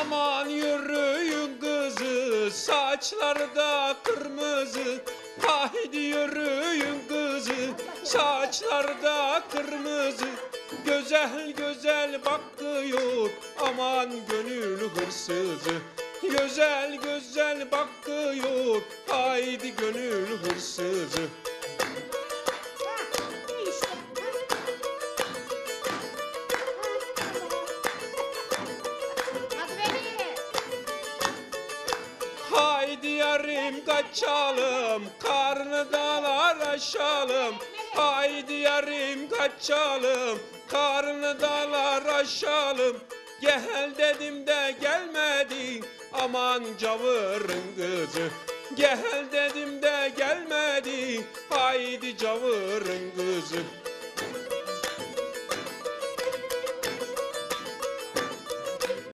Aman yürüyün kızı, saçları da kırmızı. Haydi yürüyün kızı, saçları da kırmızı. Güzel güzel bakıyor, aman gönül hırsızı. Güzel güzel bakıyor, haydi gönül hırsızı. Haydi yarim kaçalım, karnı dağlar aşalım. Haydi yarim kaçalım, karnı dağlar aşalım. Gel dedim de gelmedin, aman cavırın kızı. Gel dedim de gelmedin, haydi cavırın kızı.